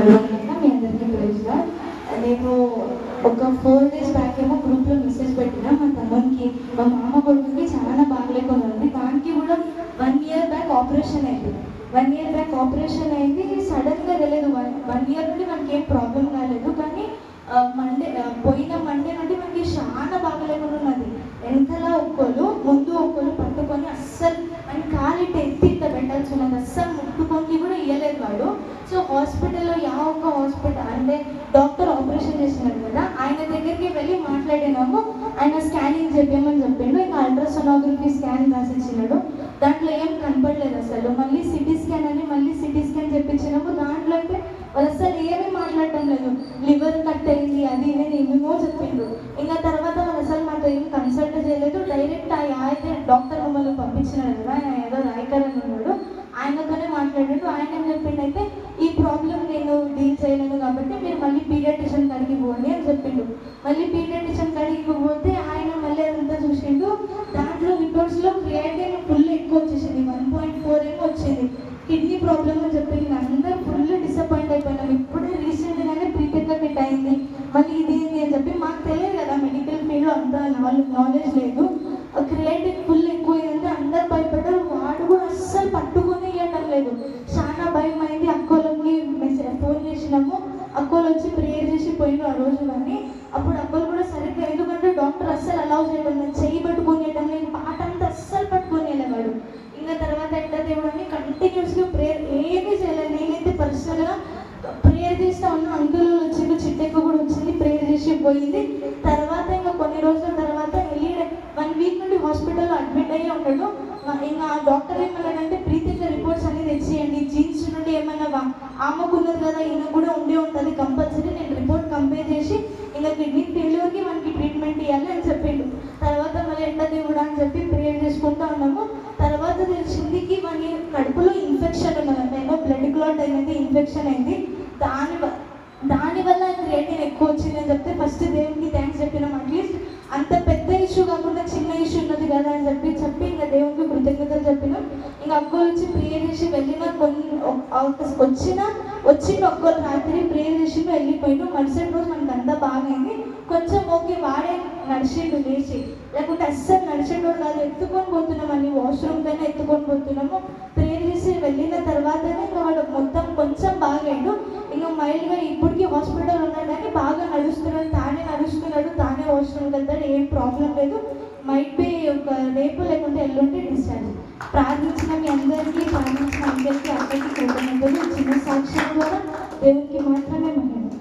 కలవకుండా మీ అందరికీ ప్రైజ్గా. నేను ఒక 4 days బ్యాక్ ఏమో గ్రూప్లో మెసేజ్ పెట్టిన మా తమ్మునికి, మా మామ కొడుకుకి చాలా బాగలేకుండా ఉంది. దానికి కూడా 1 year బ్యాక్ ఆపరేషన్ అయింది. 1 year బ్యాక్ ఆపరేషన్ అయింది. సడన్గా తెలియదు, 1 year నుండి మనకి ఏం ప్రాబ్లం కాలేదు. కానీ పోయిన మండే నుండి మనకి చాలా బాగలేకుండా ఉన్నది. వెనకాల ఒక్కరు ముందు ఒక్కరు పట్టుకొని అస్సలు మన కాలు ఎత్తి పెట్టాల్సి ఉన్నది. అస్సలు ముట్టుకొని కూడా ఇవ్వలేదు వాడు. సో హాస్పిటల్లో ఒక్క హాస్పిటల్ అంటే డాక్టర్ ఆపరేషన్ చేసినాడు కదా, ఆయన దగ్గరికి వెళ్ళి మాట్లాడినాము. ఆయన స్కానింగ్ చెప్పామని చెప్పిండు. ఇంకా అల్ట్రాసోనోగ్రఫీ స్కాన్ రాసిచ్చినాడు. దాంట్లో ఏం కనపడలేదు అసలు. మళ్ళీ సిటీ స్కాన్ అని మళ్ళీ సిటీ స్కాన్ చెప్పించినాము. దాంట్లో అయితే వాళ్ళు అసలు ఏమీ మాట్లాడటం లేదు. లివర్ కట్ అయింది, అది నేను ఏమేమో చెప్పిండ్రు. ఇంకా తర్వాత వాళ్ళు అసలు మాతో ఏం కన్సల్ట్ చేయలేదు. డైరెక్ట్ అయితే డాక్టర్ మమ్మల్ని పంపించినారు కదా, ఆయన ఏదో రాయకర్ అని ఉన్నాడు, ఆయనతోనే మాట్లాడాడు. ఆయన ఏం చెప్పిండైతే ఈ ప్రాబ్లం నేను డీల్ చేయలేను కాబట్టి మీరు మళ్ళీ పీడియాట్రిషియన్ కాడికి పోండి అని చెప్పిండు. మళ్ళీ పీడియాట్రిషియన్ కాడికి పోతే ఆయన మళ్ళీ అదంతా చూసిండు. దాంట్లో రిపోర్ట్స్లో క్రియేటిన్ ఫుల్ ఎక్కువ వచ్చేసింది, 1.4 ఏమో వచ్చింది. కిడ్నీ ప్రాబ్లమ్ అని చెప్పింది. అందరూ ఫుల్ డిసప్పాయింట్ అయిపోయినాం. ఇప్పుడే రీసెంట్గానే ప్రీపెడ్గా ఫిట్ అయింది, మళ్ళీ ఇదేంటి అని చెప్పి. మాకు తెలియదు కదా మెడికల్ ఫీల్డ్లో అంత నాలెడ్జ్ లేదు. క్రియేటిన్ ఫుల్ ఎక్కువ అయింది. అందరు భయపడ్డారు. వాడు కూడా అస్సలు పట్టుకొని ఇవ్వడం లేదు. చాలా భయం అయింది. అక్కోళ్ళకి ఫోన్ చేసినాము. అక్కోళ్ళు వచ్చి ప్రేయర్ చేసి పోయిన ఆ రోజు. కానీ అప్పుడు అక్కోళ్ళు కూడా సరిగ్గా, ఎందుకంటే డాక్టర్ అస్సలు అలౌ చేయడం లేదు, చెయ్యి పట్టుకొని ఇవ్వడం లేదు, పాట అంతా అస్సలు పట్టుకొని వెళ్ళేవాడు. ఇంకా తర్వాత ఎట్లా దేవుడని కంటిన్యూస్గా ప్రేయర్ ఏమీ చేయలేదు. నేనైతే పర్సనల్గా ప్రేయర్ చేస్తా ఉన్నా. అంకుల్ వచ్చింది, చిట్టెక్క కూడా వచ్చింది, ప్రేయర్ చేసి పోయింది. తర్వాత ఇంకా కొన్ని రోజుల తర్వాత వెళ్ళి 1 week నుండి హాస్పిటల్లో అడ్మిట్ అయ్యి ఉన్నాడు. ఇంకా డాక్టర్ ఏమన్నాడంటే ప్రీతిగా రిపోర్ట్స్ అన్ని తెచ్చేయండి, జీన్స్ నుండి ఏమన్నా ఆమెకున్నది కదా, ఈయన కూడా ఉండే ఉంటుంది కంపల్సరీ. నేను రిపోర్ట్ కంపేర్ చేసి ఇంకా కిడ్నీ ఫెయిల్యూర్కి మనకి ట్రీట్మెంట్ ఇవ్వాలి అని చెప్పిండు. తర్వాత మళ్ళీ ఎండ దేవుడా అని చెప్పి ప్రేయర్ చేసుకుంటూ ఉన్నాము. తర్వాత తెలిసిందికి మన కడుపులో ఇన్ఫెక్షన్ ఉన్నదంట, ఏమో బ్లడ్ క్లాట్ అనేది ఇన్ఫెక్షన్ అయింది. దానివల్ల క్రియేటిన్ ఎక్కువ వచ్చిందని చెప్తే ఫస్ట్ దేవునికి థ్యాంక్స్ చెప్పినాం. అట్లీస్ట్ అంత పెద్ద ఇష్యూ కాకుండా చిన్న ఇష్యూ ఉన్నది కదా అని చెప్పి ఇంకా దేవునికి కృతజ్ఞతలు చెప్పినాం. ఇంకా అక్కలు వచ్చి ప్రేయర్ చేసి వెళ్ళిన వచ్చిన ఒక్కరు రాత్రి ప్రేయర్ చేసి వెళ్ళిపోయినాం. మరుసటి రోజు మనకు అంతా బాగైంది. కొంచెం ఓకే, వాడే నడిచిండు లేచి, లేకుంటే అస్సలు నడిచేటోడు కాదు. ఎత్తుకొని పోతున్నాం అని వాష్రూమ్కైనా ఎత్తుకొని పోతున్నాము. ప్రేయర్ చేసి వెళ్ళిన తర్వాతనే ఇంకా వాడు మొత్తం కొంచెం బాగాడు. ఇంకా మైల్డ్గా ఇప్పటికీ హాస్పిటల్ ఉన్నాడు కానీ బాగా నడుస్తున్నాడు, తానే వాష్రూమ్కి వెళ్తాడు, ఏం ప్రాబ్లం లేదు. మైట్ బి ఒక రేపు లేకుంటే ఎల్లుండి డిశ్చార్జ్. ప్రార్థించిన మీ అందరికీ, ప్రార్థించిన అందరికీ అక్కడికి కృతజ్ఞతలు. చిన్న సాక్ష్యం ద్వారా దేవునికి మాత్రం